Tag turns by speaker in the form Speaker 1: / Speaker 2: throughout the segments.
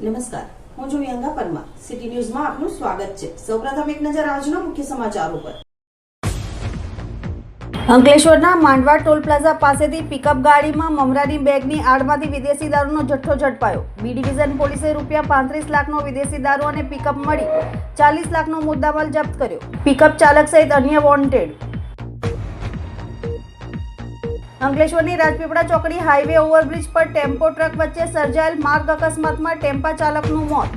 Speaker 1: નમસ્કાર, હું છું વિહંગા પરમાર. સિટી ન્યૂઝમાં આપનું સ્વાગત છે. સૌપ્રથમ એક નજર આજના મુખ્ય સમાચારો પર. અંકલેશ્વરના માંડવા ટોલ પ્લાઝા પાસેથી પિકઅપ ગાડીમાં મમરાની બેગની આડમાંથી વિદેશી દારૂનો જથ્થો ઝડપાયો. બી ડિવિઝન પોલીસે ₹35 લાખનો વિદેશી દારૂ અને પિકઅપ મળી 40 લાખનો મુદ્દામાલ જપ્ત કર્યો. પિકઅપ ચાલક સહિત અન્ય વોન્ટેડ. અંકલેશ્વરની રાજપીપળા ચોકડી હાઈવે ઓવરબ્રિજ પર ટેમ્પો ટ્રક વચ્ચે સર્જાયેલ માર્ગ અકસ્માતમાં ટેમ્પા ચાલકનું મોત.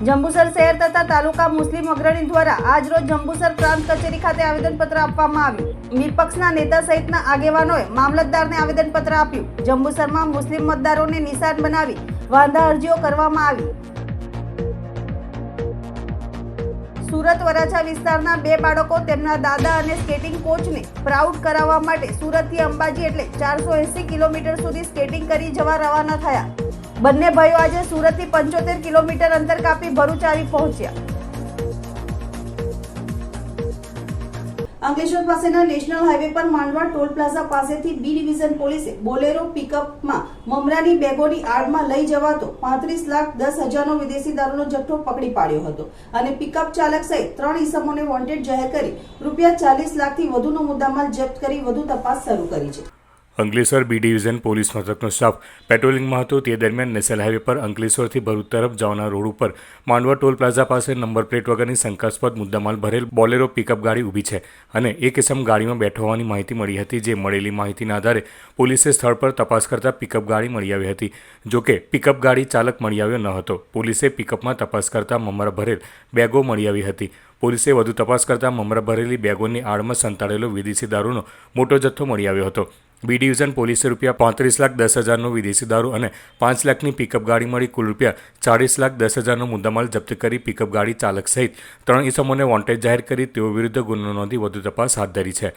Speaker 1: જંબુસર શહેર તથા તાલુકા મુસ્લિમ અગ્રણી દ્વારા આજરોજ જંબુસર પ્રાંત કચેરી ખાતે આવેદનપત્ર આપવામાં આવ્યું. વિપક્ષના નેતા સહિતના આગેવાનોએ મામલતદારને આવેદનપત્ર આપ્યું. જંબુસરમાં મુસ્લિમ મતદારોને નિશાન બનાવી વાંધા અરજીઓ કરવામાં આવી. સુરત વરાછા વિસ્તારના 2 બાળકો તેમના દાદા અને સ્કેટિંગ કોચને પ્રાઉડ કરાવવા માટે સુરતથી અંબાજી એટલે 480 કિલોમીટર સુધી સ્કેટિંગ કરી જવા રવાના થયા. બંને ભાઈઓ આજે સુરતથી 75 કિલોમીટર અંતર કાપી ભરૂચ આવી પહોંચ્યા. અંકલેશ્વર પાસેના નેશનલ હાઈવે પર માંડવા ટોલ પ્લાઝા પાસેથી બી ડિવિઝન પોલીસે બોલેરો પિકઅપમાં મમરાની બેગોની આડમાં લઈ જવાતો 35,10,000નો વિદેશી દારૂનો જથ્થો પકડી પાડ્યો હતો અને પિકઅપ ચાલક સહિત 3 ઈસમોને વોન્ટેડ જાહેર કરી ₹40 લાખથી વધુનો મુદ્દામાલ જપ્ત કરી વધુ તપાસ શરૂ કરી છે.
Speaker 2: અંકલેશ્વર બી ડિવિઝન પોલીસ મથકનો સ્ટાફ પેટ્રોલિંગમાં હતો. તે દરમિયાન નેશનલ હાઈવે પર અંકલેશ્વરથી ભરૂચ તરફ જવાના રોડ ઉપર માંડવા ટોલ પ્લાઝા પાસે નંબર પ્લેટ વગરની શંકાસ્પદ મુદ્દામાલ ભરેલ બોલેરો પિકઅપ ગાડી ઊભી છે અને એક ઇસમ ગાડીમાં બેઠો હોવાની માહિતી મળી હતી. જે મળેલી માહિતીના આધારે પોલીસે સ્થળ પર તપાસ કરતા પિકઅપ ગાડી મળી આવી હતી. જોકે પિકઅપ ગાડી ચાલક મળી આવ્યો ન હતો. પોલીસે પિકઅપમાં તપાસ કરતા મમરા ભરેલ બેગો મળી આવી હતી. પોલીસે વધુ તપાસ કરતા મમરા ભરેલી બેગોની આડમાં સંતાડેલો વિદેશી દારૂનો મોટો જથ્થો મળી આવ્યો હતો. બી ડિવિઝન પોલીસે ₹35,10,000નો વિદેશી દારૂ અને 5 લાખની પિકઅપ ગાડી મળી કુલ ₹40,10,000નો મુદ્દામાલ જપ્ત કરી પિકઅપ ગાડી ચાલક સહિત 3 ઈસમોને વોન્ટેડ જાહેર કરી તેઓ વિરુદ્ધ ગુનો નોંધી વધુ તપાસ હાથ ધરી છે.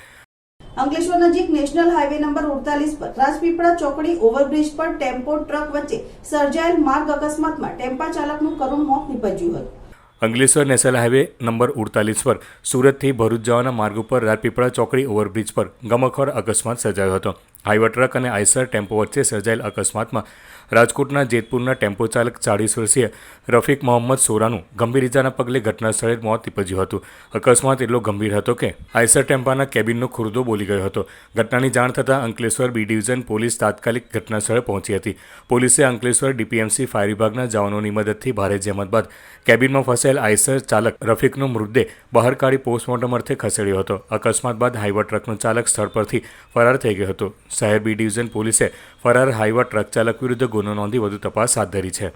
Speaker 1: અંકલેશ્વર નજીક નેશનલ હાઈવે નંબર 48 પર રાજપીપળા ચોકડી ઓવરબ્રિજ પર ટેમ્પો ટ્રક વચ્ચે સર્જાયેલ માર્ગ અકસ્માતમાં ટેમ્પા ચાલકનું કરુણ મોત નીપજ્યું હતું.
Speaker 2: અંકલેશ્વર નેશનલ હાઈવે નંબર 48 પર સુરતથી ભરૂચ જવાના માર્ગ ઉપર રાજપીપળા ચોકડી ઓવરબ્રિજ પર ગમખ્વાર અકસ્માત સર્જાયો હતો. હાઈવા ટ્રક અને આઈસર ટેમ્પો વચ્ચે સર્જાયેલ અકસ્માતમાં રાજકોટના જેતપુરના ટેમ્પો ચાલક 40 વર્ષીય રફીક મોહમ્મદ સોરાનું ગંભીર ઇજાના પગલે ઘટના સ્થળે મોત નીપજ્યું હતું. અકસ્માત એટલો ગંભીર હતો કે આઈસર ટેમ્પાના કેબિનનો ખુરદો બોલી ગયો હતો. ઘટનાની જાણ થતાં અંકલેશ્વર બી ડિવિઝન પોલીસ તાત્કાલિક ઘટના સ્થળે પહોંચી હતી. પોલીસે અંકલેશ્વર ડીપીએમસી ફાયર વિભાગના જવાનોની મદદથી ભારે જહેમત બાદ કેબિનમાં ફસાયેલ આઈસર ચાલક રફીકનો મૃતદેહ બહાર કાઢી પોસ્ટમોર્ટમ અર્થે ખસેડ્યો હતો. અકસ્માત બાદ હાઈવા ટ્રકનો ચાલક સ્થળ પરથી ફરાર થઈ ગયો હતો. શહેર બી ડિવિઝન પોલીસે ફરાર હાઈવા ટ્રક ચાલક વિરુદ્ધ ગુનો નોંધી વધુ તપાસ હાથ ધરી છે.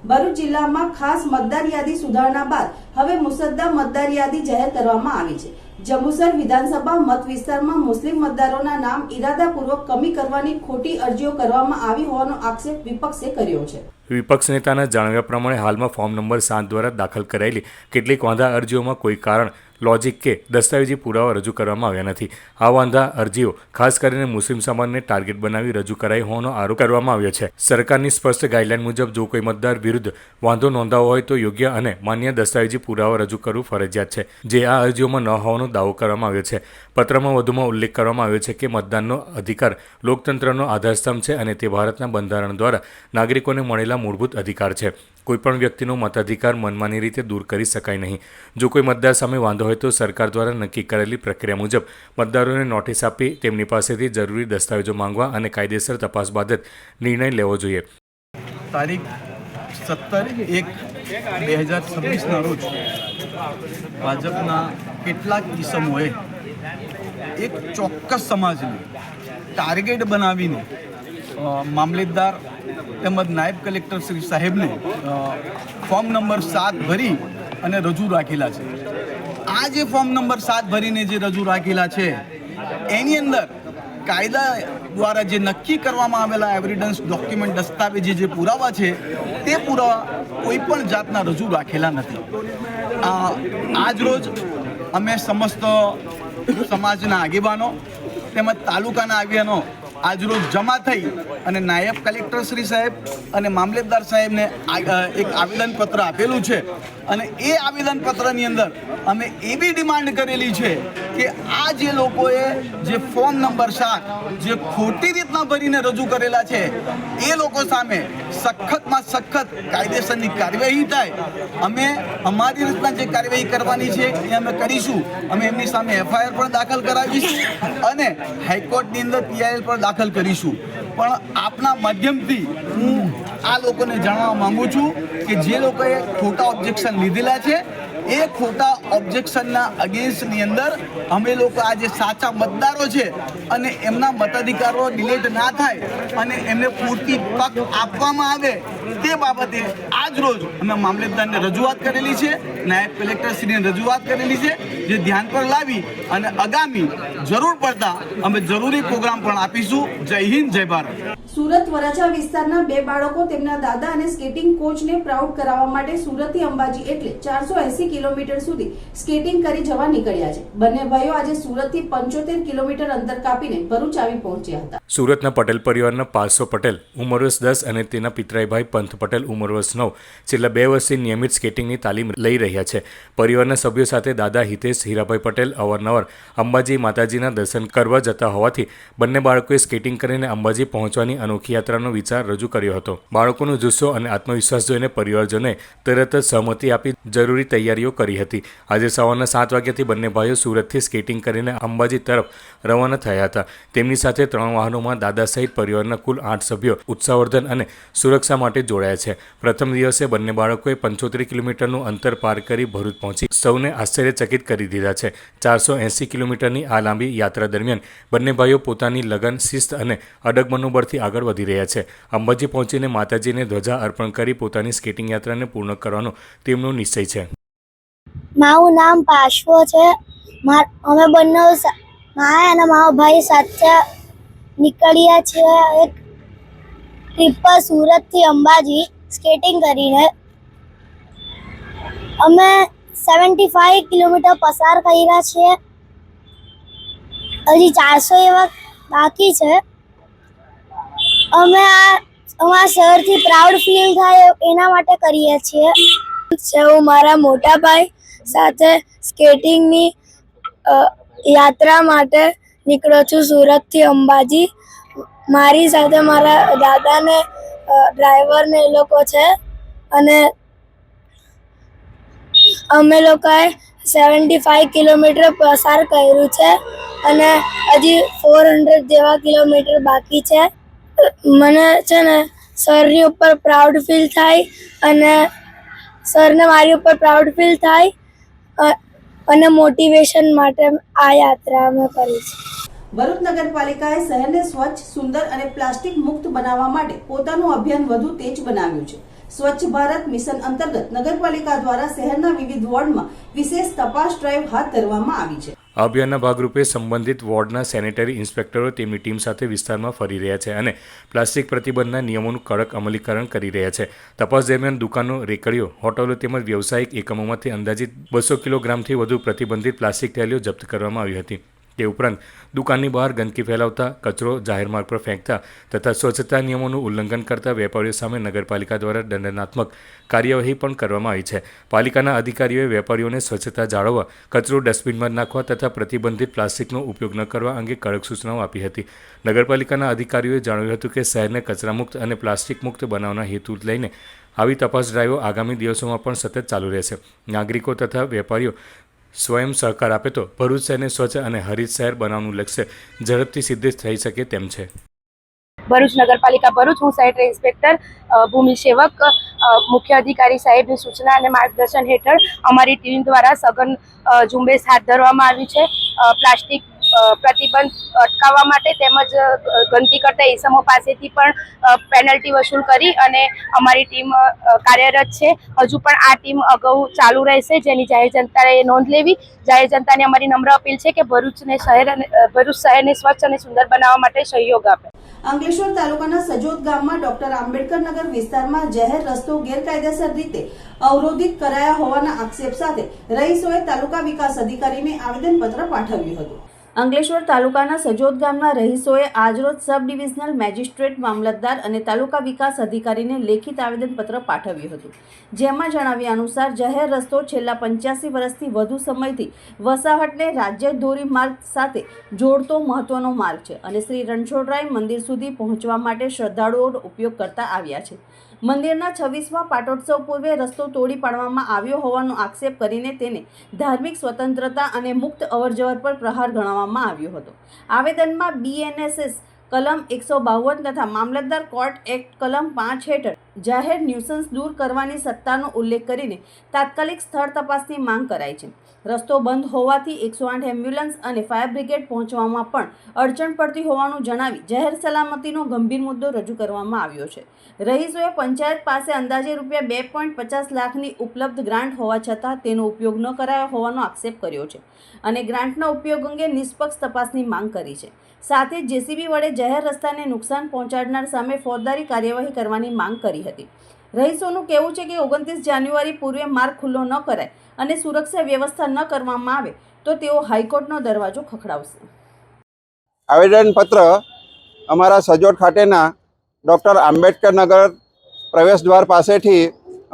Speaker 1: ભરૂચ જિલ્લામાં ખાસ મતદાર યાદી સુધારણા બાદ હવે મુસદ્દા મતદાર યાદી જાહેર કરવામાં આવી છે. જંબુસર વિધાનસભા મત વિસ્તારમાં મુસ્લિમ મતદારોના નામ ઇરાદાપૂર્વક કમી કરવાની ખોટી અરજીઓ કરવામાં આવી હોવાનો આક્ષેપ વિપક્ષે કર્યો છે.
Speaker 2: વિપક્ષ નેતાના જણાવ્યા પ્રમાણે હાલમાં ફોર્મ નંબર 7 દ્વારા દાખલ કરાયેલી કેટલીક વાંધા અરજીઓમાં કોઈ કારણ, લોજિક કે દસ્તાવેજી પુરાવા રજૂ કરવામાં આવ્યા નથી. આ વાંધા અરજીઓ ખાસ કરીને મુસ્લિમ સમાજને ટાર્ગેટ બનાવી રજૂ કરાઈ હોવાનો આરોપ કરવામાં આવ્યો છે. સરકારની સ્પષ્ટ ગાઈડલાઈન મુજબ જો કોઈ મતદાર વિરુદ્ધ વાંધો નોંધાવો હોય તો યોગ્ય અને માન્ય દસ્તાવેજી પુરાવા રજૂ કરવું ફરજિયાત છે, જે આ અરજીઓમાં ન હોવાનો દાવો કરવામાં આવ્યો છે. પત્રમાં વધુમાં ઉલ્લેખ કરવામાં આવ્યો છે કે મતદાનનો અધિકાર લોકતંત્રનો આધારસ્તંભ છે અને તે ભારતના બંધારણ દ્વારા નાગરિકોને મળેલા મૂળભૂત અધિકાર છે. કોઈપણ વ્યક્તિનો મતાધિકાર મનમાની રીતે દૂર કરી શકાય નહીં. જો કોઈ મતદાર સામે વાંધો હોય તો સરકાર દ્વારા નક્કી કરેલી પ્રક્રિયા મુજબ મતદારોને નોટિસ આપી તેમની પાસેથી જરૂરી દસ્તાવેજો માંગવા અને કાયદેસર તપાસ બાદ જ નિર્ણય લેવો જોઈએ.
Speaker 3: તારીખ 17/1/2026ના રોજ ભાજપના કેટલાક ઈસમોએ એક ચોક્કસ સમાજને ટાર્ગેટ બનાવીને મામલતદાર તેમજ નાયબ કલેક્ટર શ્રી સાહેબને ફોર્મ નંબર 7 ભરી અને રજૂ રાખેલા છે. આ જે ફોર્મ નંબર 7 ભરીને જે રજૂ રાખેલા છે એની અંદર કાયદા દ્વારા જે નક્કી કરવામાં આવેલા એવિડન્સ ડોક્યુમેન્ટ દસ્તાવેજી જે પુરાવા છે તે પુરાવા કોઈ પણ જાતના રજૂ રાખેલા નથી. આજ રોજ અમે સમસ્ત સમાજના આગેવાનો તેમજ તાલુકાના આગેવાનો આજરોજ જમા થઈ અને નાયબ કલેક્ટર શ્રી સાહેબ અને મામલતદાર સાહેબને એક આવેદનપત્ર આપેલું છે અને એ આવેદનપત્રની અંદર અમે એવી ડિમાન્ડ કરેલી છે કે આ જે લોકોએ જે ફોર્મ નંબર 7 જે ખોટી રીતના ભરીને રજૂ કરેલા છે એ લોકો સામે સખતમાં સખત કાયદેસરની કાર્યવાહી થાય. અમે અમારી રીતના જે કાર્યવાહી કરવાની છે એ અમે કરીશું. અમે એમની સામે એફઆઈઆર પણ દાખલ કરાવીશું અને હાઈકોર્ટની અંદર પીઆઈએલ પણ દાખલ કરીશું. પણ આપના માધ્યમથી હું આ લોકોને જાણવા માંગુ છું કે જે લોકોએ ખોટા ઓબ્જેક્શન લીધેલા છે એ ખોટા ઓબ્જેક્શનના અગેન્સ્ટની અંદર અમે લોકો આ જે સાચા મતદારો છે અને એમના મતાધિકારો ડિલેટ ના થાય અને એમને પૂરતી તક આપવામાં આવે તે બાબતે આજ રોજ અમે મામલતદારને રજૂઆત કરેલી છે, નાયબ કલેક્ટરશ્રીને રજૂઆત કરેલી છે, જે ધ્યાન પર લાવી અને આગામી જરૂર પડતા અમે જરૂરી પ્રોગ્રામ પણ આપીશું. જય હિન્દ, જય ભારત.
Speaker 1: સુરત વરાછા વિસ્તારના 2 બાળકો તેમના દાદા અને સ્કેટિંગ કોચને પ્રાઉડ કરાવવા માટે સુરતથી અંબાજી એટલે 480 કિલોમીટર સુધી સ્કેટિંગ કરી જવા નીકળ્યા છે. બંને ભાઈઓ આજે સુરતથી 75 કિલોમીટર અંતર કાપીને ભરૂચ આવી પહોંચ્યા હતા.
Speaker 2: સુરતના પટેલ પરિવારના પાર્સો પટેલ ઉંમર વર્ષ 10 અને તેના પિતરાઈભાઈ પંથ પટેલ ઉંમર વર્ષ 9 છેલ્લા 2 વર્ષથી નિયમિત સ્કેટિંગની તાલીમ લઈ રહ્યા છે. પરિવારના સભ્યો સાથે દાદા હિતેશ હીરાભાઈ પટેલ અવારનવાર અંબાજી માતાજીના દર્શન કરવા જતા હોવાથી બંને બાળકોએ સ્કેટિંગ કરીને અંબાજી પહોંચવાની અનોખી યાત્રાનો વિચાર રજૂ કર્યો હતો. બાળકોનો જુસ્સો અને આત્મવિશ્વાસ જોઈને પરિવારજનોએ તરત જ સહમતિ આપી જરૂરી તૈયારીઓ કરી હતી. આજે સવારના 7 વાગ્યાથી બંને ભાઈઓ સુરતથી સ્કેટિંગ કરીને અંબાજી તરફ રવાના થયા હતા. તેમની સાથે 3 વાહનોમાં દાદા સહિત પરિવારના કુલ 8 સભ્યો ઉત્સાહવર્ધન અને સુરક્ષા માટે જોડાયા છે. પ્રથમ દિવસે બંને બાળકોએ 75 કિલોમીટરનું અંતર પાર કરી ભરૂચ પહોંચી સૌને આશ્ચર્યચકિત કરી દીધા છે. 480 કિલોમીટરની આ લાંબી યાત્રા દરમિયાન બંને ભાઈઓ પોતાની લગન, શિસ્ત અને અડગ મનોબળથી આગળ વધી રહ્યા છે. અંબાજી પહોંચીને માતાજીને ધ્વજા અર્પણ કરી પોતાની સ્કેટિંગ યાત્રાને પૂર્ણ કરવાનો તેમનો નિશ્ચય છે.
Speaker 4: મારું નામ પાર્શ્વ છે. અમે બંને મારા અને મારો ભાઈ સાથે નીકળ્યા છીએ એક ટ્રીપ પર સુરતથી અંબાજી સ્કેટિંગ કરીને. અમે 75 કિલોમીટર પસાર કર્યા છીએ. હજી 400 એવા બાકી છે. અમે અમારા શહેરથી પ્રાઉડ ફીલ થાય એના માટે કરીએ છીએ. હું મારા મોટા ભાઈ સાથે સ્કેટિંગની યાત્રા માટે નીકળ્યો છું સુરતથી અંબાજી. મારી સાથે મારા દાદાને ડ્રાઈવરને એ લોકો છે અને અમે લોકોએ 75 કિલોમીટર પસાર કર્યું છે અને હજી 400 જેવા કિલોમીટર બાકી છે. મને છે ને સરની ઉપર પ્રાઉડ ફીલ થાય અને સરને મારી ઉપર પ્રાઉડ ફીલ થાય અને મોટિવેશન માટે આ યાત્રા અમે કરી છે.
Speaker 1: ભરૂચ નગરપાલિકાએ શહેરને સ્વચ્છ, સુંદર અને પ્લાસ્ટિક મુક્ત બનાવવા માટે પોતાનું અભિયાન વધુ તેજ બનાવ્યું છે. સ્વચ્છ ભારત મિશન અંતર્ગત નગરપાલિકા દ્વારા શહેરના વિવિધ વોર્ડમાં વિશેષ તપાસ ડ્રાઈવ હાથ ધરવામાં આવી છે.
Speaker 2: આ અભિયાનના ભાગરૂપે સંબંધિત વોર્ડના સેનેટરી ઇન્સ્પેક્ટરો તેમની ટીમ સાથે વિસ્તારમાં ફરી રહ્યા છે અને પ્લાસ્ટિક પ્રતિબંધના નિયમોનું કડક અમલીકરણ કરી રહ્યા છે. તપાસ દરમિયાન દુકાનો, રેકડીઓ, હોટલો તેમજ વ્યવસાયિક એકમોમાંથી અંદાજિત 200 કિલોગ્રામથી વધુ પ્રતિબંધિત પ્લાસ્ટિક થેલીઓ જપ્ત કરવામાં આવી હતી. તે ઉપરાંત દુકાનની બહાર ગંદકી ફેલાવતા, કચરો જાહેર માર્ગ પર ફેંકતા તથા સ્વચ્છતા નિયમોનું ઉલ્લંઘન કરતા વેપારીઓ સામે નગરપાલિકા દ્વારા દંડનાત્મક કાર્યવાહી પણ કરવામાં આવી છે. પાલિકાના અધિકારીઓએ વેપારીઓને સ્વચ્છતા જાળવવા, કચરો ડસ્ટબિનમાં નાખવા તથા પ્રતિબંધિત પ્લાસ્ટિકનો ઉપયોગ ન કરવા અંગે કડક સૂચનાઓ આપી હતી. નગરપાલિકાના અધિકારીઓએ જણાવ્યું હતું કે શહેરને કચરામુક્ત અને પ્લાસ્ટિક મુક્ત બનાવવાના હેતુ લઈને આવી તપાસ ડ્રાઈવો આગામી દિવસોમાં પણ સતત ચાલુ રહેશે. નાગરિકો તથા વેપારીઓ સ્વયં સહકાર આપે તો ભરૂચ શહેરને સ્વચ્છ અને હરિત શહેર બનાવવાનું લક્ષ્ય ઝડપથી સિદ્ધ થઈ શકે તેમ છે.
Speaker 5: ભરૂચ નગરપાલિકા ભરૂચ, હું સેનેટરી ઇન્સ્પેક્ટર ભૂમિ સેવક, મુખ્ય અધિકારી સાહેબની સૂચના અને માર્ગદર્શન હેઠળ અમારી ટીમ દ્વારા સઘન ઝુંબેશ હાથ ધરવામાં આવી છે. પ્લાસ્ટિક પ્રતિબંધ અટકાવવા માટે તેમજ ગંદકી કરતા ઇસમો પાસેથી પણ પેનલ્ટી વસૂલ કરી અને અમારી ટીમ કાર્યરત છે. હજુ પણ આ ટીમ અગાઉ ચાલુ રહેશે, જેની જાહેર જનતાએ નોંધ લેવી. જાહેર જનતાને અમારી નમ્ર અપીલ છે કે ભરૂચ શહેરને સ્વચ્છ અને સુંદર બનાવવા માટે સહયોગ આપે.
Speaker 1: અંકલેશ્વર તાલુકાના સજોદ ગામમાં ડોક્ટર આંબેડકર નગર વિસ્તારમાં જાહેર રસ્તો ગેરકાયદેસર રીતે અવરોધિત કરાયા હોવાના આક્ષેપ સાથે રહીશોએ તાલુકા વિકાસ અધિકારીને આવેદનપત્ર પાઠવ્યું હતું. અંકલેશ્વર તાલુકાના સજોદ ગામના રહીશોએ આજરોજ સબ ડિવિઝનલ મેજિસ્ટ્રેટ મામલતદાર અને તાલુકા વિકાસ અધિકારીને લેખિત આવેદનપત્ર પાઠવ્યું હતું, જેમાં જણાવ્યા અનુસાર જાહેર રસ્તો છેલ્લા 85 વર્ષથી વધુ સમયથી વસાહતને રાજ્ય ધોરીમાર્ગ સાથે જોડતો મહત્વનો માર્ગ છે અને શ્રી રણછોડરાય મંદિર સુધી પહોંચવા માટે શ્રદ્ધાળુઓનો ઉપયોગ કરતા આવ્યા છે. મંદિરના 26મા પાટોત્સવ પૂર્વે રસ્તો તોડી પાડવામાં આવ્યો હોવાનો આક્ષેપ કરીને તેને ધાર્મિક સ્વતંત્રતા અને મુક્ત અવરજવર પર પ્રહાર ગણવામાં આવ્યો હતો. આવેદનમાં BNSS કલમ 152 તથા મામલતદાર કોર્ટ એક્ટ કલમ 5 હેઠળ જાહેર ન્યુસન્સ દૂર કરવાની સત્તાનો ઉલ્લેખ કરીને તાત્કાલિક સ્થળ તપાસની માંગ કરાઈ છે. રસ્તો બંધ હોવાથી 108 એમ્બ્યુલન્સ અને ફાયર બ્રિગેડ પહોંચવામાં પણ અડચણ પડતી હોવાનું જણાવી જાહેર સલામતીનો ગંભીર મુદ્દો રજૂ કરવામાં આવ્યો છે. રહીશોએ પંચાયત પાસે અંદાજે ₹2.50 લાખની ઉપલબ્ધ ગ્રાન્ટ હોવા છતાં તેનો ઉપયોગ ન કરાયો હોવાનો આક્ષેપ કર્યો છે અને ગ્રાન્ટના ઉપયોગ અંગે નિષ્પક્ષ તપાસની માંગ કરી છે. સાથે JCB વડે જાહેર રસ્તાને નુકસાન પહોંચાડનાર સામે ફોજદારી કાર્યવાહી કરવાની માંગ કરી હતી. રહીશોનું કહેવું છે કે 29 જાન્યુઆરી પૂર્વે માર્ગ ખુલ્લો ન કરાય અને સુરક્ષા વ્યવસ્થા ન કરવામાં આવે તો તેઓ હાઈકોર્ટનો દરવાજો ખખડાવશે.
Speaker 6: આવેદનપત્ર અમારા સજોદ ખાતેના ડૉક્ટર આંબેડકર નગર પ્રવેશદ્વાર પાસેથી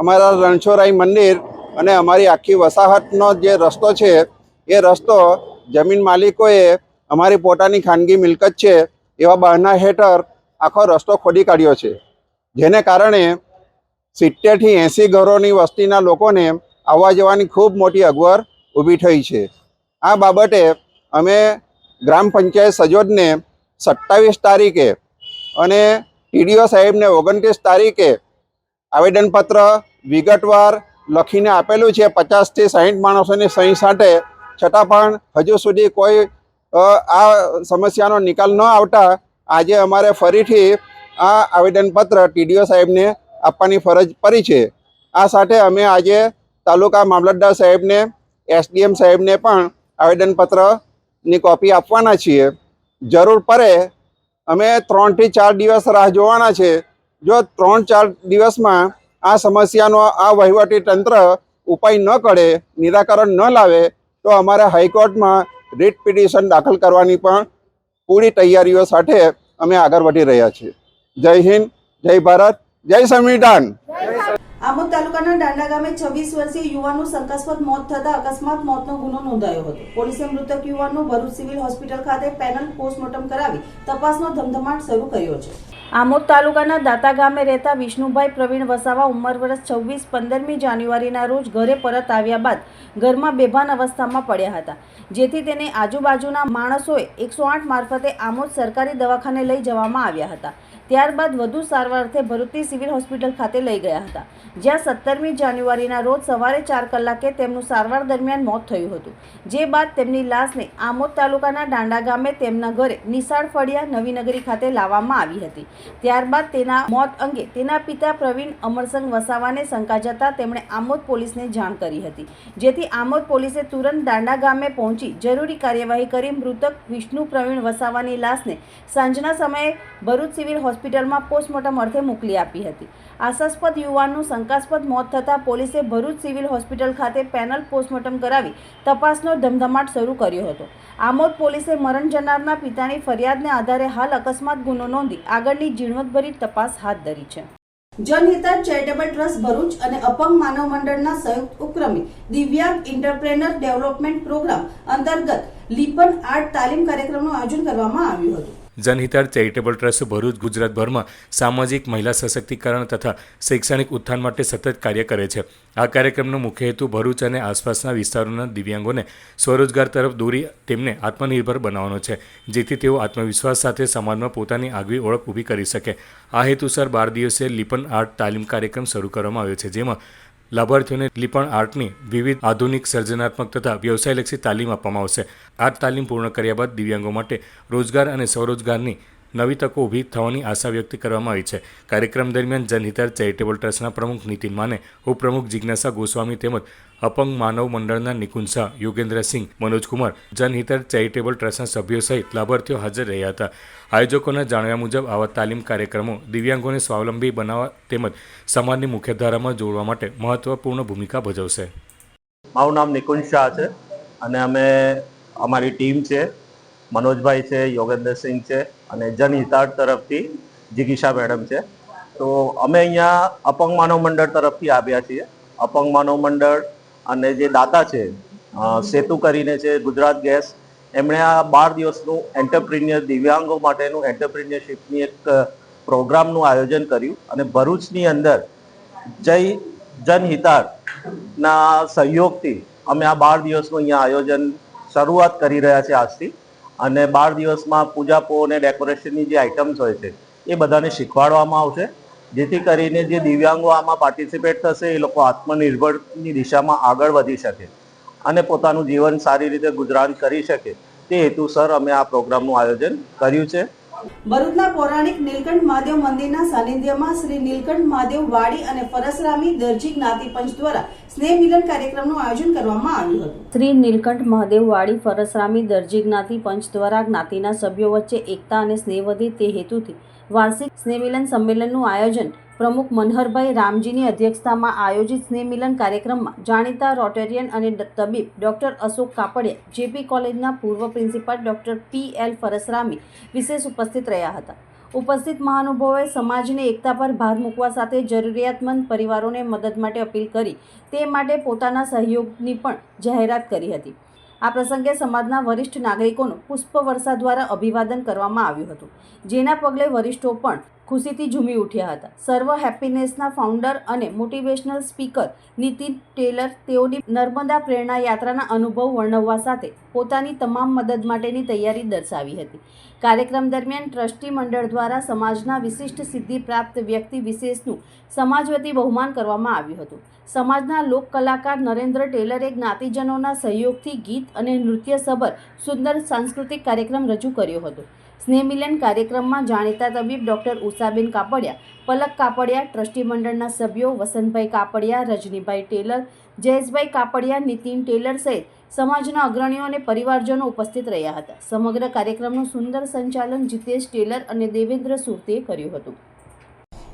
Speaker 6: અમારા રણછોડરાય મંદિર અને અમારી આખી વસાહતનો જે રસ્તો છે એ રસ્તો જમીન માલિકોએ અમારી પોતાની ખાનગી મિલકત છે એવા બહાના હેઠળ આખો રસ્તો ખોદી કાઢ્યો છે, જેને કારણે 70થી 80 ઘરોની વસ્તીના લોકોને આવવા જવાની ખૂબ મોટી અગવડ ઊભી થઈ છે. આ બાબતે અમે ગ્રામ પંચાયત સજોદને 27 તારીખે અને TDO સાહેબને 29 તારીખે આવેદનપત્ર વિગતવાર લખીને આપેલું છે 50થી 60 માણસોની સહી સાથે, છતાં પણ હજુ સુધી કોઈ આ સમસ્યાનો નિકાલ ન આવતા આજે અમારે ફરીથી આ આવેદનપત્ર TDO સાહેબને આપવાની ફરજ પડી છે. આ સાથે અમે આજે તાલુકા મામલતદાર સાહેબને SDM સાહેબને પણ આવેદનપત્રની કોપી આપવાના છીએ. જરૂર પડે અમે 3 થી 4 દિવસ રાહ જોવાના છે. જો 3-4 દિવસમાં આ સમસ્યાનો આ વહીવટી તંત્ર ઉપાય ન કરે, નિરાકરણ ન લાવે તો અમારે હાઈકોર્ટમાં રીટ પિટિશન દાખલ કરવાની પણ પૂરી તૈયારીઓ સાથે અમે આગળ વધી રહ્યા છીએ. જય હિન્દ, જય ભારત, જય સંવિધાન.
Speaker 1: આમોદ તાલુકાના દાંડા ગામે 26 વર્ષીય યુવાનનું શંકાસ્પદ મોત થતા અકસ્માત મોતનો ગુનો નોંધાયો હતો. પોલીસે મૃતક યુવાનનું ભરૂચ સિવિલ હોસ્પિટલ ખાતે પેનલ પોસ્ટમોર્ટમ કરાવી તપાસનો ધમધમાટ શરૂ કર્યો છે. આમોદ તાલુકાના દાતા ગામે રહેતા વિષ્ણુભાઈ પ્રવીણ વસાવા ઉંમર વર્ષ 26 15મી જાન્યુઆરીના રોજ ઘરે પરત આવ્યા બાદ ઘરમાં બેભાન અવસ્થામાં પડ્યા હતા, જેથી તેને આજુબાજુના માણસોએ 108 મારફતે આમોદ સરકારી દવાખાને લઈ જવામાં આવ્યા હતા. ત્યારબાદ વધુ સારવાર અર્થે ભરૂચની સિવિલ હોસ્પિટલ ખાતે લઈ ગયા હતા, જ્યાં 17મી જાન્યુઆરીના રોજ સવારે 4 કલાકે તેમનું સારવાર દરમિયાન મોત થયું હતું. જે બાદ તેમની લાશને આમોદ તાલુકાના દાંડા ગામે તેમના ઘરે નિશાળ ફળિયા નવીનગરી ખાતે લાવવામાં આવી હતી. ત્યારબાદ તેના મોત અંગે તેના પિતા પ્રવીણ અમરસંગ વસાવાને શંકા જતા તેમણે આમોદ પોલીસને જાણ કરી હતી, જેથી આમોદ પોલીસે તુરંત દાંડા ગામે પહોંચી જરૂરી કાર્યવાહી કરી મૃતક વિષ્ણુ પ્રવીણ વસાવાની લાશને સાંજના સમયે ભરૂચ સિવિલ હોસ્પિટલમાં પોસ્ટમોર્ટમ અર્થે મોકલી આપી હતી. આશાસ્પદ યુવાનનું શંકાસ્પદ મોત થતાં પોલીસે ભરૂચ સિવિલ હોસ્પિટલ ખાતે પેનલ પોસ્ટમોર્ટમ કરાવી તપાસનો ધમધમાટ શરૂ કર્યો હતો. આમોદ પોલીસે મરણ જનારના પિતાની ફરિયાદને આધારે હાલ અકસ્માત ગુનો નોંધી આગળની ઝીણવટભરી તપાસ હાથ ધરી છે. જનહિતર ચેરિટેબલ ટ્રસ્ટ ભરૂચ અને અપંગ માનવ મંડળના સંયુક્ત ઉપક્રમે દિવ્યાંગ એન્ટરપ્રેનર ડેવલપમેન્ટ પ્રોગ્રામ અંતર્ગત લીપન આર્ટ તાલીમ કાર્યક્રમનું આયોજન કરવામાં આવ્યું હતું.
Speaker 2: જનહિતાર ચેરિટેબલ ટ્રસ્ટ ભરૂચ ગુજરાતભરમાં સામાજિક મહિલા સશક્તિકરણ તથા શૈક્ષણિક ઉત્થાન માટે સતત કાર્ય કરે છે. આ કાર્યક્રમનો મુખ્ય હેતુ ભરૂચ અને આસપાસના વિસ્તારોના દિવ્યાંગોને સ્વરોજગાર તરફ દોરી તેમને આત્મનિર્ભર બનાવવાનો છે, જેથી તેઓ આત્મવિશ્વાસ સાથે સમાજમાં પોતાની આગવી ઓળખ ઊભી કરી શકે. આ હેતુસર 12 દિવસીય લીપન આર્ટ તાલીમ કાર્યક્રમ શરૂ કરવામાં આવ્યો છે, જેમાં લાભાર્થીઓને લીપણ આર્ટની વિવિધ આધુનિક સર્જનાત્મક તથા વ્યવસાયલક્ષી તાલીમ આપવામાં આવશે. આ તાલીમ પૂર્ણ કર્યા બાદ દિવ્યાંગો માટે રોજગાર અને સ્વરોજગારની નવી તકો ઊભી થવાની આશા વ્યક્ત કરવામાં આવી છે. કાર્યક્રમ દરમિયાન જનહિતાર ચેરિટેબલ ટ્રસ્ટના પ્રમુખ નીતિન માને, ઉપપ્રમુખ જિજ્ઞાસા ગોસ્વામી તેમજ અપંગ માનવ મંડળના નિકુંજ શાહ, યોગેન્દ્રસિંહ, મનોજકુમાર, જનહિતાર ચેરિટેબલ ટ્રસ્ટના સભ્યો સહિત લાભાર્થીઓ હાજર રહ્યા હતા. આયોજકોના જાણ્યા મુજબ આવા તાલીમ કાર્યક્રમો દિવ્યાંગોને સ્વાવલંબી બનાવવા તેમજ સમાજની મુખ્યધારામાં જોડવા માટે મહત્વપૂર્ણ ભૂમિકા ભજવશે.
Speaker 7: મારું નામ નિકુંજ શાહ છે અને અમે અમારી ટીમ છે મનોજભાઈ છે, યોગેન્દ્રસિંહ છે અને જનહિતાર્થ તરફથી જિગીશા મેડમ છે. તો અમે અહીંયા અપંગ માનવ મંડળ તરફથી આવ્યા છીએ. અપંગ માનવ મંડળ અને જે દાતા છે સેતુ કરીને છે, ગુજરાત ગેસ, એમણે આ 12 દિવસનું એન્ટરપ્રિન્યોર દિવ્યાંગો માટેનું એન્ટરપ્રિન્યોરશિપની એક પ્રોગ્રામનું આયોજન કર્યું અને ભરૂચની અંદર જય જનહિતાર્થના સહયોગથી અમે આ 12 દિવસનું અહીંયા આયોજન શરૂઆત કરી રહ્યા છે આજથી. અને 12 દિવસમાં પૂજાપો અને ડેકોરેશનની જે આઇટમ્સ હોય છે એ બધાને શીખવાડવામાં આવશે, જેથી કરીને જે દિવ્યાંગો આમાં પાર્ટિસિપેટ થશે એ લોકો આત્મનિર્ભરની દિશામાં આગળ વધી શકે અને પોતાનું જીવન સારી રીતે ગુજરાન કરી શકે. તે હેતુસર અમે આ પ્રોગ્રામનું આયોજન કર્યું છે.
Speaker 1: ભરૂચના પૌરાણિક નીલકંઠ મહાદેવ મંદિરના સાનિધ્યમાં શ્રી નીલકંઠ મહાદેવ વાડી અને ફરસરામી દરજી જ્ઞાતિ પંચ દ્વારા સ્નેહ મિલન કાર્યક્રમનું આયોજન કરવામાં આવ્યું હતું.
Speaker 8: શ્રી નીલકંઠ મહાદેવ વાડી ફરસરામી દરજી જ્ઞાતિ પંચ દ્વારા જ્ઞાતિના સભ્યો વચ્ચે એકતા અને સ્નેહ વધે તે હેતુથી વાર્ષિક સ્નેહ મિલન સંમેલનનું આયોજન પ્રમુખ મનહરભાઈ રામજીની અધ્યક્ષતામાં આયોજિત સ્નેહ મિલન કાર્યક્રમમાં જાણીતા રોટેરિયન અને તબીબ ડોક્ટર અશોક કાપડિયા, જેપી કોલેજના પૂર્વ પ્રિન્સિપાલ ડોક્ટર પી.એલ. ફરસરામી વિશેષ ઉપસ્થિત રહ્યા હતા. ઉપસ્થિત મહાનુભાવોએ સમાજની એકતા પર ભાર મૂકવા સાથે જરૂરિયાતમંદ પરિવારોને મદદ માટે અપીલ કરી તે માટે પોતાના સહયોગની પણ જાહેરાત કરી હતી. આ પ્રસંગે સમાજના વરિષ્ઠ નાગરિકોનું પુષ્પવર્ષા દ્વારા અભિવાદન કરવામાં આવ્યું હતું, જેના પગલે વરિષ્ઠો પણ ખુશીથી ઝૂમી ઉઠ્યા હતા. સર્વ હેપીનેસના ફાઉન્ડર અને મોટિવેશનલ સ્પીકર નીતિન ટેલર તેઓની નર્મદા પ્રેરણા યાત્રાના અનુભવ વર્ણવવા સાથે પોતાની તમામ મદદ માટેની તૈયારી દર્શાવી હતી. કાર્યક્રમ દરમિયાન ટ્રસ્ટી મંડળ દ્વારા સમાજના વિશિષ્ટ સિદ્ધિ પ્રાપ્ત વ્યક્તિ વિશેષનું સમાજ વતી બહુમાન કરવામાં આવ્યું હતું. સમાજના લોક કલાકાર નરેન્દ્ર ટેલરે જ્ઞાતિજનોના સહયોગથી ગીત અને નૃત્ય સભર સુંદર સાંસ્કૃતિક કાર્યક્રમ રજૂ કર્યો હતો. સ્નેહ મિલન કાર્યક્રમમાં જાણીતા તબીબ ડોક્ટર ઉષાબેન કાપડિયા, પલક કાપડિયા, ટ્રસ્ટી મંડળના સભ્યો વસંતભાઈ કાપડિયા, રજનીભાઈ ટેલર, જયેશભાઈ કાપડિયા, નીતિન ટેલર સહિત સમાજના અગ્રણીઓ અને પરિવારજનો ઉપસ્થિત રહ્યા હતા. સમગ્ર કાર્યક્રમનું સુંદર સંચાલન જીતેશ ટેલર અને દેવેન્દ્ર સુરતીએ કર્યું હતું.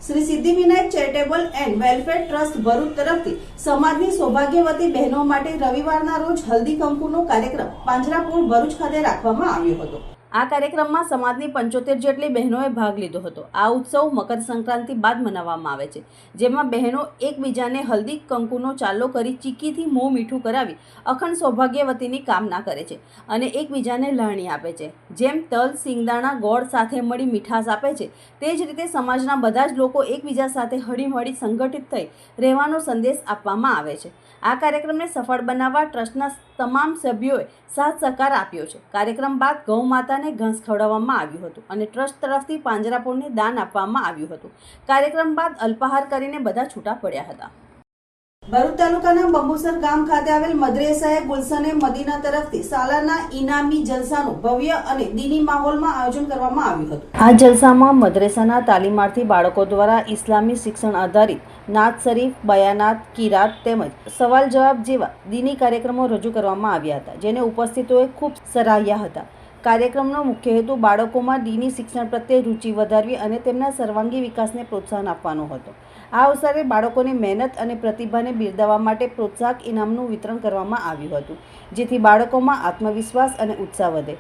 Speaker 1: Shri Siddhivinayak charitable and welfare trust Bharuch તરફથી સમાજની સૌભાગ્યવતી બહેનો માટે રવિવારના રોજ હલ્દી કંકુનો કાર્યક્રમ પાંજરાપોળ ભરૂચ ખાતે રાખવામાં આવ્યો હતો. આ કાર્યક્રમમાં સમાજની 75 જેટલી બહેનોએ ભાગ લીધો હતો. આ ઉત્સવ મકર સંક્રાંતિ બાદ મનાવવામાં આવે છે, જેમાં બહેનો એકબીજાને હલ્દી કંકુનો ચાલો કરી ચીકીથી મોં મીઠું કરાવી અખંડ સૌભાગ્યવતીની કામના કરે છે અને એકબીજાને લાવણી આપે છે. જેમ તલ, સિંગદાણા, ગોળ સાથે મળી મીઠાશ આપે છે, તે જ રીતે સમાજના બધા જ લોકો એકબીજા સાથે હળીમળી સંગઠિત થઈ રહેવાનો સંદેશ આપવામાં આવે છે. આ કાર્યક્રમને સફળ બનાવવા ટ્રસ્ટના તમામ સભ્યોએ સાથ સહકાર આપ્યો છે. કાર્યક્રમ બાદ ગૌ માતાને ઘાસ ખવડાવવામાં આવ્યું હતું અને ટ્રસ્ટ તરફથી પાંજરાપોળને દાન આપવામાં આવ્યું હતું. કાર્યક્રમ બાદ અલ્પાહાર કરીને બધા છૂટા પડ્યા હતા. ભરૂચ તાલુકાના બંબુસર ગામ ખાતે આવેલ મદ્રેસાએ ગુલશને મદીના તરફથી સાલાના ઇનામી જલસાનું ભવ્ય અને દીની માહોલમાં આયોજન કરવામાં આવ્યું હતું.
Speaker 8: આ જલસામાં મદ્રેસાના તાલીમાર્થી બાળકો દ્વારા ઇસ્લામી શિક્ષણ આધારિત નાત શરીફ, બયાનાત, કિરાત તેમજ સવાલ જવાબ જેવા દીની કાર્યક્રમો રજૂ કરવામાં આવ્યા હતા, જેને ઉપસ્થિતોએ ખૂબ સરાહ્યા હતા. કાર્યક્રમનો મુખ્ય હેતુ બાળકોમાં દીની શિક્ષણ પ્રત્યે રુચિ વધારવી અને તેમના સર્વાંગી વિકાસને પ્રોત્સાહન આપવાનો હતો. આ અવસરે બાળકોની મહેનત અને પ્રતિભાને બિરદાવવા માટે પ્રોત્સાહક ઇનામનું વિતરણ કરવામાં આવ્યું હતું, જેથી બાળકોમાં આત્મવિશ્વાસ અને ઉત્સાહ વધે.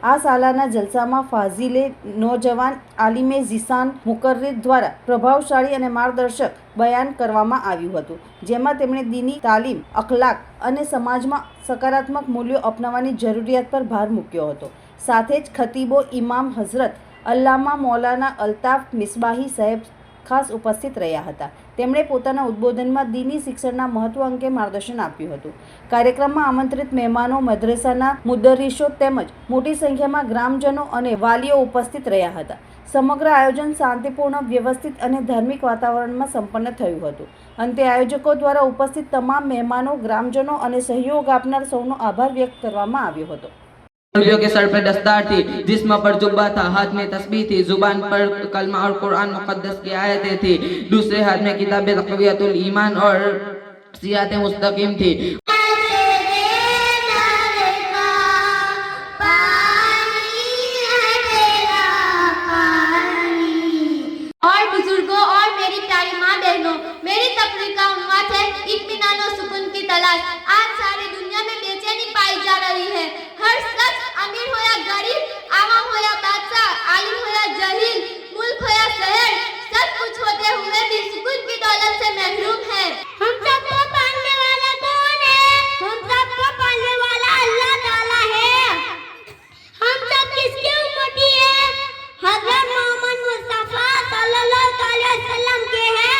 Speaker 8: આ સાલાના જલસામાં ફાઝિલે નોજવાન આલિમે ઝીસાન મુકર્રીર દ્વારા પ્રભાવશાળી અને માર્ગદર્શક બયાન કરવામાં આવ્યું હતું, જેમાં તેમણે દીની તાલીમ, અખલાક અને સમાજમાં સકારાત્મક મૂલ્યો અપનાવવાની જરૂરિયાત પર ભાર મૂક્યો હતો. સાથે જ ખતીબો ઇમામ હઝરત અલ્લામા મૌલાના અલ્તાફ મિસબાહી સાહેબ ખાસ ઉપસ્થિત રહ્યા હતા. તેમણે પોતાના ઉદ્બોધનમાં દીની શિક્ષણના મહત્વ અંગે માર્ગદર્શન આપ્યું હતું. કાર્યક્રમમાં આમંત્રિત મહેમાનો, મદ્રેસાના મુદર્રીસો તેમજ મોટી સંખ્યામાં ગ્રામજનો અને વાલીઓ ઉપસ્થિત રહ્યા હતા. સમગ્ર આયોજન શાંતિપૂર્ણ, વ્યવસ્થિત અને ધાર્મિક વાતાવરણમાં સંપન્ન થયું હતું. અંતે આયોજકો દ્વારા ઉપસ્થિત તમામ મહેમાનો, ગ્રામજનો અને સહયોગ આપનાર સૌનો આભાર વ્યક્ત કરવામાં આવ્યો હતો.
Speaker 9: उंगलियों के सर पर दस्तार थी, जिस्म पर जुब्बा था, हाथ में तस्बीह थी, जुबान पर कलमा और कुरान मुक़द्दस की आयतें थी, दूसरे हाथ में किताब तक़वियतुल ईमान और सिरात मुस्तकीम थी.
Speaker 10: और बुजुर्गों और मेरी प्यारी माँ बहनों, मेरी तकरीर का उन्वान है इत्मीनान और सुकून की तलाश. आज सारी दुनिया में बेचैनी पाई जा रही है. हर शख्स अमीर हो या गरीब, आवाम हो या बादशाह, आलिम हो या जहील, मुल्क हो या शहर, सब कुछ होते हुए भी सुकून की दौलत से महरूम है। हम सबको पालने वाला कौन है? हम सबको पालने वाला अल्लाह ताला है। हम सब किसकी उम्मती है? हज़रत मोहम्मद मुस्तफा सल्लल्लाहु अलैहि वसल्लम के हैं।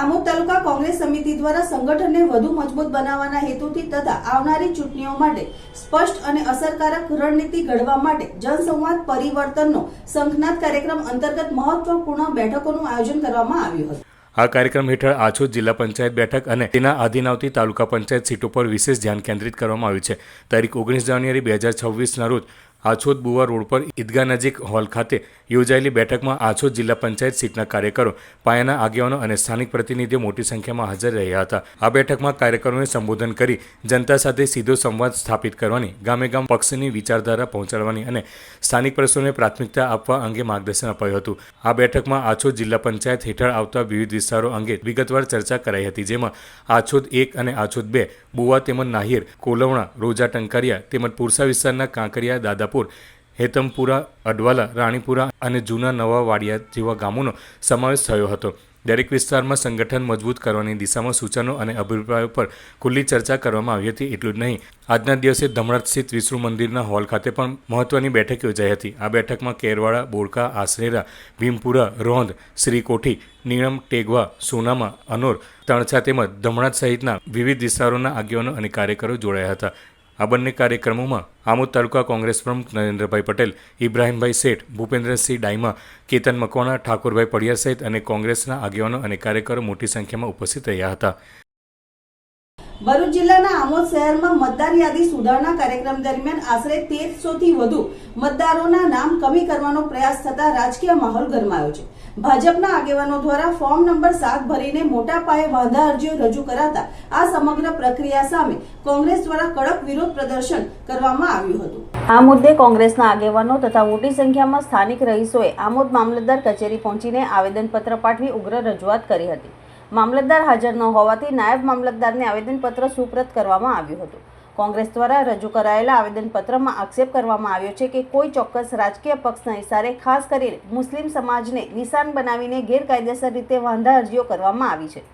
Speaker 1: આમોદ તાલુકા કોંગ્રેસ સમિતિ દ્વારા સંગઠનને વધુ મજબૂત બનાવવાના હેતુથી તથા આવનારી ચૂંટણીઓ માટે સ્પષ્ટ અને અસરકારક રણનીતિ ઘડવા માટે જનસંવાદ પરિવર્તનનો શંખનાદ કાર્યક્રમ અંતર્ગત મહત્વપૂર્ણ બેઠકોનું આયોજન કરવામાં આવ્યું હતું।
Speaker 2: આ કાર્યક્રમ હેઠળ આછોદ જિલ્લા પંચાયત બેઠક અને તેના આધીન આવતી તાલુકા પંચાયત સીટો પર વિશેષ ધ્યાન કેન્દ્રિત કરવામાં આવ્યું છે। તારીખ 19 જાન્યુઆરી 2026ના રોજ આછોદ બુવા રોડ પર ઈદગાહ નજીક હોલ ખાતે યોજાયેલી બેઠકમાં આછોદ જિલ્લા પંચાયત સીટના કાર્યકરો, પાયાના આગેવાનો અને સ્થાનિક પ્રતિનિધિઓ મોટી સંખ્યામાં હાજર રહ્યા હતા। આ બેઠકમાં કાર્યકરોને સંબોધન કરી જનતા સાથે સીધો સંવાદ સ્થાપિત કરવાની, ગામે ગામ પક્ષની વિચારધારા પહોંચાડવાની અને સ્થાનિક પ્રશ્નોને પ્રાથમિકતા આપવા અંગે માર્ગદર્શન અપાયું હતું। આ બેઠકમાં આછોદ જિલ્લા પંચાયત હેઠળ આવતા વિવિધ વિસ્તારો અંગે વિગતવાર ચર્ચા કરાઈ હતી, જેમાં આછોદ 1 અને આછોદ 2, બુવા તેમજ નાહિર, કોલવણા, રોજા ટંકારિયા તેમજ પુરસા વિસ્તારના કાંકરિયા, દાદાપુર, હેતમપુરા, અડવાલા, રાણીપુરા અને જૂના નવા વાડિયા જેવા ગામોનો સમાવેશ થયો હતો। દરેક વિસ્તારમાં સંગઠન મજબૂત કરવાની દિશામાં સૂચનો અને અભિપ્રાયો પર ખુલ્લી ચર્ચા કરવામાં આવી હતી। એટલું જ નહીં, આજના દિવસે ધમણાત સ્થિત વિષ્ણુ મંદિરના હોલ ખાતે પણ મહત્વની બેઠક યોજાઈ હતી। આ બેઠકમાં કેરવાડા, બોરકા, આસરેરા, ભીમપુરા, રોંધ, શ્રીકોઠી, નીણમ, ટેગવા, સોનામા, અનોર, તણછા તેમજ ધમણાત સહિતના વિવિધ વિસ્તારોના આગેવાનો અને કાર્યકરો જોડાયા હતા। આ બંને કાર્યક્રમોમાં આમોદ તાલુકા કોંગ્રેસ પ્રમુખ નરેન્દ્રભાઈ પટેલ, ઇબ્રાહીમભાઈ શેઠ, ભૂપેન્દ્રસિંહ ડાયમા, કેતન મકવાણા, ઠાકોરભાઈ પડિયાર સહિત અને કોંગ્રેસના આગેવાનો અને કાર્યકરો મોટી સંખ્યામાં ઉપસ્થિત રહ્યા હતા।
Speaker 1: ભરૂચ જિલ્લાના આમોદ શહેરમાં મતદાર યાદી સુધારણા કાર્યક્રમ દરમિયાન આશરે 1300થી વધુ મતદારોના નામ કમી કરવાનો પ્રયાસ થતા રાજકીય માહોલ ગરમાયો છે। ભાજપના આગેવાનો દ્વારા ફોર્મ નંબર 7 ભરીને મોટા પાયે વાંધા અરજીઓ રજૂ કરાતા આ સમગ્ર પ્રક્રિયા સામે કોંગ્રેસ દ્વારા કડક વિરોધ પ્રદર્શન કરવામાં આવ્યું હતું।
Speaker 8: આ મુદ્દે કોંગ્રેસના આગેવાનો તથા મોટી સંખ્યામાં સ્થાનિક રહીશોએ આમોદ મામલતદાર કચેરી પહોંચીને આવેદનપત્ર પાઠવી ઉગ્ર રજૂઆત કરી હતી। મામલતદાર હાજર ન હોવાથી નાયબ મામલતદારને આવેદનપત્ર સુપ્રત કરવામાં આવ્યું હતું। કોંગ્રેસ દ્વારા રજૂ કરાયેલા આવેદનપત્રમાં આક્ષેપ કરવામાં આવ્યો છે કે કોઈ ચોક્કસ રાજકીય પક્ષના ઇશારે ખાસ કરીને મુસ્લિમ સમાજને નિશાન બનાવીને ગેરકાયદેસર રીતે વાંધા અરજીઓ કરવામાં આવી છે।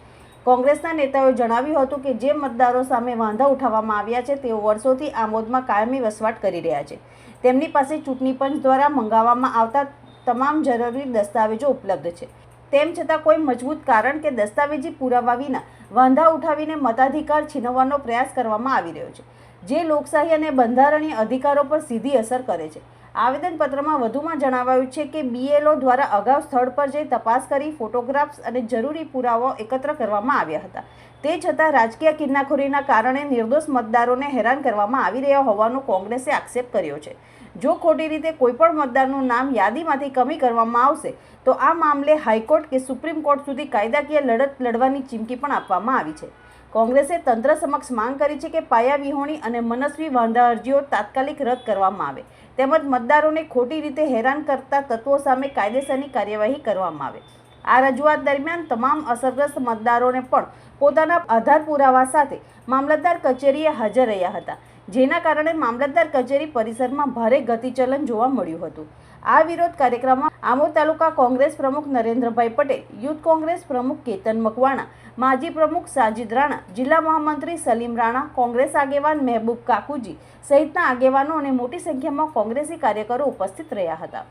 Speaker 8: કોંગ્રેસના નેતાઓએ જણાવ્યું હતું કે જે મતદારો સામે વાંધા ઉઠાવવામાં આવ્યા છે તેઓ વર્ષોથી આમોદમાં કાયમી વસવાટ કરી રહ્યા છે। તેમની પાસે ચૂંટણી પંચ દ્વારા મંગાવવામાં આવતા તમામ જરૂરી દસ્તાવેજો ઉપલબ્ધ છે। તેમ છતાં કોઈ મજબૂત કારણ કે દસ્તાવેજી પુરાવા વિના વાંધા ઉઠાવીને મતાધિકાર છીનવવાનો પ્રયાસ કરવામાં આવી રહ્યો છે, જે લોકશાહી અને બંધારણીય અધિકારો પર સીધી અસર કરે છે। આવેદનપત્રમાં વધુમાં જણાવાયું છે કે બીએલઓ દ્વારા અગાઉ સ્થળ પર જઈ તપાસ કરી ફોટોગ્રાફ્સ અને જરૂરી પુરાવાઓ એકત્ર કરવામાં આવ્યા હતા। તે છતાં રાજકીય કિન્નાખોરીના કારણે નિર્દોષ મતદારોને હેરાન કરવામાં આવી રહ્યા હોવાનો કોંગ્રેસે આક્ષેપ કર્યો છે। જો ખોટી રીતે કોઈપણ મતદારનું નામ યાદીમાંથી કમી કરવામાં આવશે તો આ મામલે હાઈકોર્ટ કે સુપ્રીમ કોર્ટ સુધી કાયદાકીય લડત લડવાની ચીમકી પણ આપવામાં આવી છે। કોંગ્રેસે તંત્ર સમક્ષ માંગ કરી છે કે પાયાવિહોણી અને મનસ્વી વાંધા અરજીઓ તાત્કાલિક રદ કરવામાં આવે તેમજ મતદારોને ખોટી રીતે હેરાન કરતા તત્વો સામે કાયદેસરની કાર્યવાહી કરવામાં આવે। આ રજૂઆત દરમિયાન તમામ અસરગ્રસ્ત મતદારોને પણ પોતાના આધાર પુરાવા સાથે મામલતદાર કચેરીએ હાજર રહ્યા હતા, જેના કારણે મામલતદાર કચેરી પરિસરમાં ભારે ગતિચલન જોવા મળ્યું હતું। આ વિરોધ કાર્યક્રમમાં આમોદ તાલુકા કોંગ્રેસ પ્રમુખ નરેન્દ્રભાઈ પટેલ, યુથ કોંગ્રેસ પ્રમુખ કેતન મકવાણા, માજી પ્રમુખ સાजिद રાણા, જિલ્લા મહામંત્રી સલીમ રાણા, કોંગ્રેસ આગેવાન મહેબૂબ કાકુજી સહિતના આગેવાનો અને મોટી સંખ્યામાં કોંગ્રેસી કાર્યકરો ઉપસ્થિત રહ્યા હતા।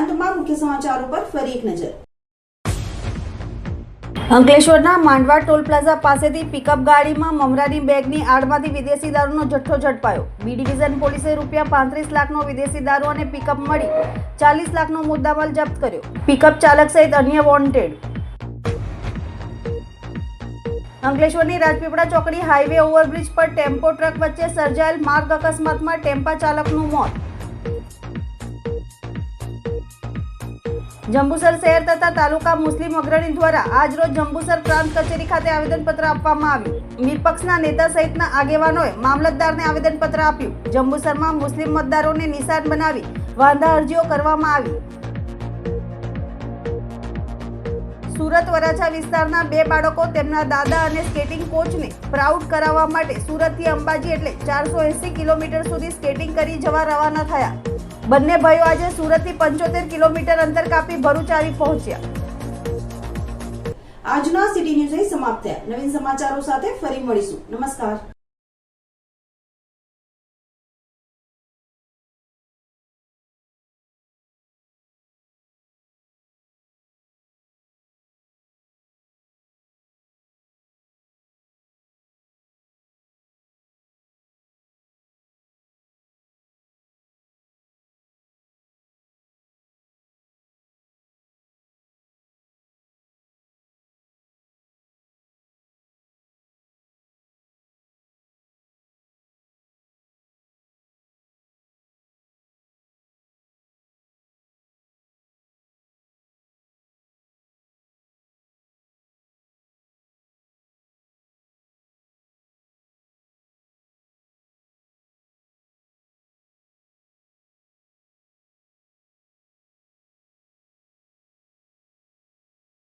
Speaker 1: અંતમાં મુખ્ય સમાચારો પર ફરી એક નજર।
Speaker 8: અંકલેશ્વરના માંડવા ટોલ પ્લાઝા પાસેથી પિકઅપ ગાડીમાં મમરાની બેગની આડમાંથી વિદેશી દારૂનો જથ્થો ઝડપાયો। બી ડિવિઝન પોલીસે ₹35 લાખનો વિદેશી દારૂ અને પિકઅપ મળી 40 લાખનો મુદ્દામાલ જપ્ત કર્યો। પિકઅપ ચાલક સહિત અન્ય વોન્ટેડ। અંકલેશ્વરની રાજપીપળા ચોકડી હાઈવે ઓવરબ્રિજ પર ટેમ્પો ટ્રક વચ્ચે સર્જાયેલ માર્ગ અકસ્માતમાં ટેમ્પા ચાલકનું મોત। જંબુસર શહેર તથા તાલુકા મુસ્લિમ અગ્રણી દ્વારા આજરોજ જંબુસર પ્રાંત કચેરી ખાતે આવેદનપત્ર આપવામાં આવ્યું। વિપક્ષના નેતા સહિતના આગેવાનોએ મામલતદારને આવેદનપત્ર આપ્યું। જંબુસરમાં મુસ્લિમ મતદારોને નિશાન બનાવી વાંધા અરજીઓ કરવામાં આવી।
Speaker 1: સુરત વરાછા વિસ્તારના 2 બાળકો તેમના દાદા અને સ્કેટિંગ કોચને પ્રાઉડ કરાવવા માટે સુરતથી અંબાજી એટલે 480 કિલોમીટર સુધી સ્કેટિંગ કરી જવા રવાના થયા. બંને ભાઈઓ આજે સુરતથી 75 કિલોમીટર અંતર કાપી ભરૂચ આવી પહોંચ્યા. આજના સિટી ન્યૂઝ અહીં સમાપ્ત થયા. નવીન સમાચારો સાથે ફરી મળીશું. નમસ્કાર.